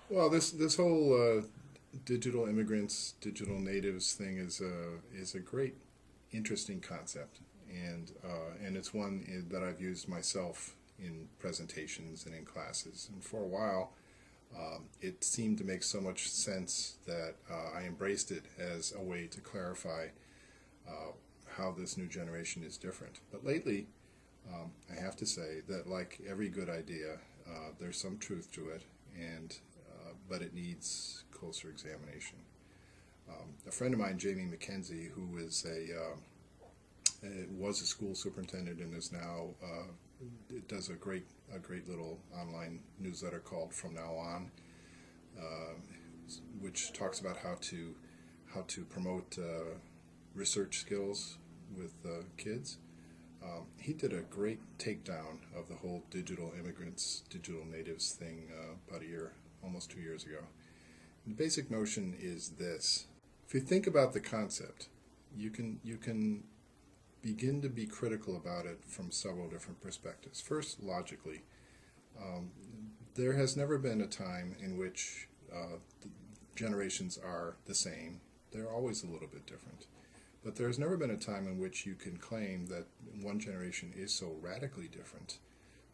Well, this whole digital immigrants, digital natives thing is a great, interesting concept, and it's one that I've used myself in presentations and in classes. And for a while, it seemed to make so much sense that I embraced it as a way to clarify uh, how this new generation is different. But lately, I have to say that, like every good idea, there's some truth to it, and but it needs closer examination. A friend of mine, Jamie McKenzie, who is was a school superintendent and is now does a great little online newsletter called From Now On, uh, which talks about how to promote research skills with kids. He did a great takedown of the whole digital immigrants, digital natives thing about a year, almost 2 years ago. The basic notion is this: if you think about the concept, you can begin to be critical about it from several different perspectives. First, logically, um, there has never been a time in which the generations are the same. They're always a little bit different. But there's never been a time in which you can claim that one generation is so radically different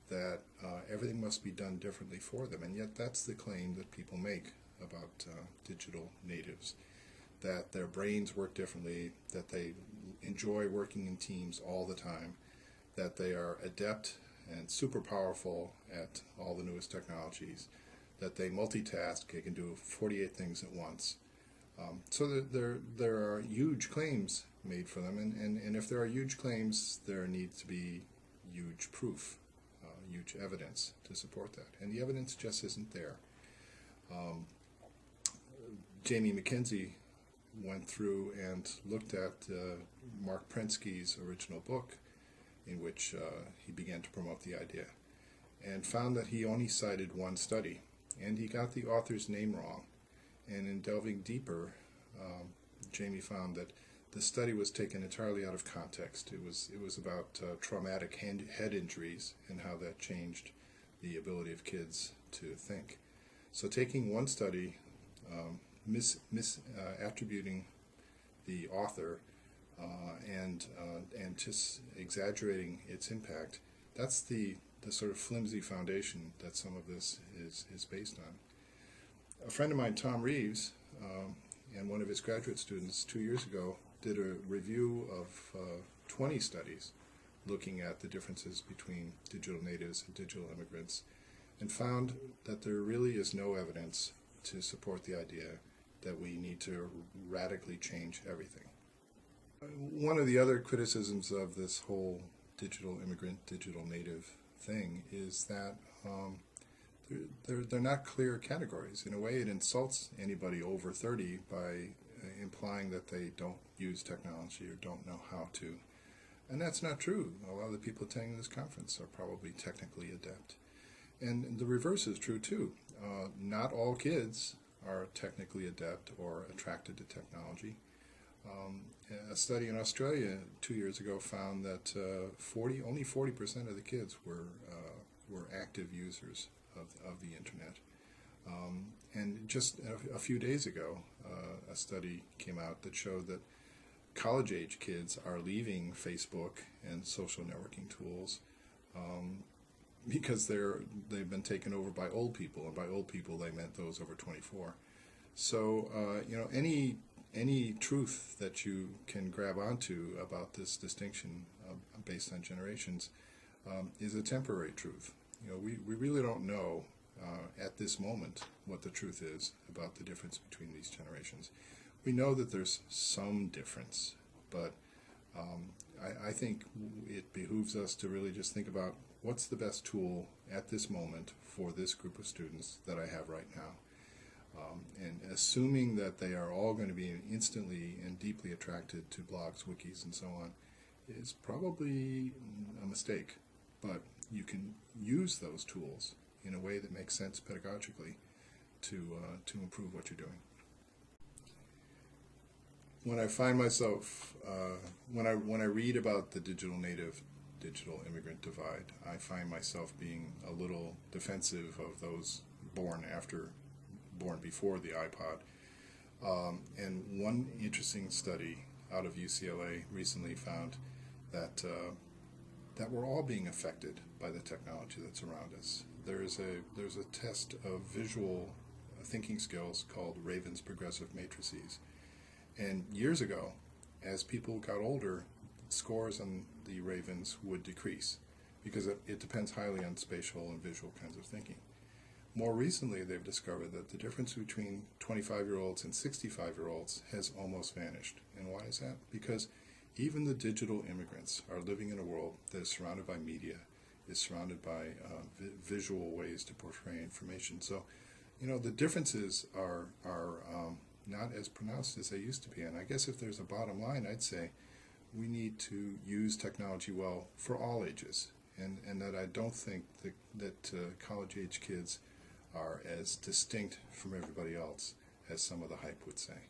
that everything must be done differently for them. And yet that's the claim that people make about digital natives, that their brains work differently, that they enjoy working in teams all the time, that they are adept and super powerful at all the newest technologies, that they multitask, they can do 48 things at once. So there are huge claims made for them, and if there are huge claims, there needs to be huge proof, huge evidence to support that. And the evidence just isn't there. Um, Jamie McKenzie went through and looked at Mark Prensky's original book, in which he began to promote the idea, and found that he only cited one study, and he got the author's name wrong. And in delving deeper, Jamie found that the study was taken entirely out of context. It was about traumatic head injuries and how that changed the ability of kids to think. So taking one study, attributing the author, and just exaggerating its impact, that's the sort of flimsy foundation that some of this is based on. A friend of mine, Tom Reeves, and one of his graduate students 2 years ago did a review of 20 studies looking at the differences between digital natives and digital immigrants, and found that there really is no evidence to support the idea that we need to radically change everything. One of the other criticisms of this whole digital immigrant, digital native thing is that they're not clear categories. In a way, it insults anybody over 30 by implying that they don't use technology or don't know how to. And that's not true. A lot of the people attending this conference are probably technically adept. And the reverse is true too. Not all kids are technically adept or attracted to technology. A study in Australia 2 years ago found that only 40% of the kids were active users of the internet. And just a few days ago, a study came out that showed that college-age kids are leaving Facebook and social networking tools because they've been taken over by old people, and by old people they meant those over 24. So any truth that you can grab onto about this distinction based on generations is a temporary truth. We really don't know at this moment what the truth is about the difference between these generations. We know that there's some difference, but I think it behooves us to really just think about what's the best tool at this moment for this group of students that I have right now. And assuming that they are all going to be instantly and deeply attracted to blogs, wikis, and so on is probably a mistake. But you can use those tools in a way that makes sense pedagogically to improve what you're doing. When I find myself when I read about the digital native, digital immigrant divide, I find myself being a little defensive of those born after born before the iPod. And one interesting study out of UCLA recently found that that we're all being affected by the technology that's around us. There's a test of visual thinking skills called Raven's progressive matrices. And years ago, as people got older, scores on the Ravens would decrease because it depends highly on spatial and visual kinds of thinking. More recently, they've discovered that the difference between 25-year-olds and 65-year-olds has almost vanished. And why is that? Because even the digital immigrants are living in a world that is surrounded by media, is surrounded by visual ways to portray information. So, the differences are not as pronounced as they used to be. And I guess if there's a bottom line, I'd say we need to use technology well for all ages. And that I don't think that college-age kids are as distinct from everybody else as some of the hype would say.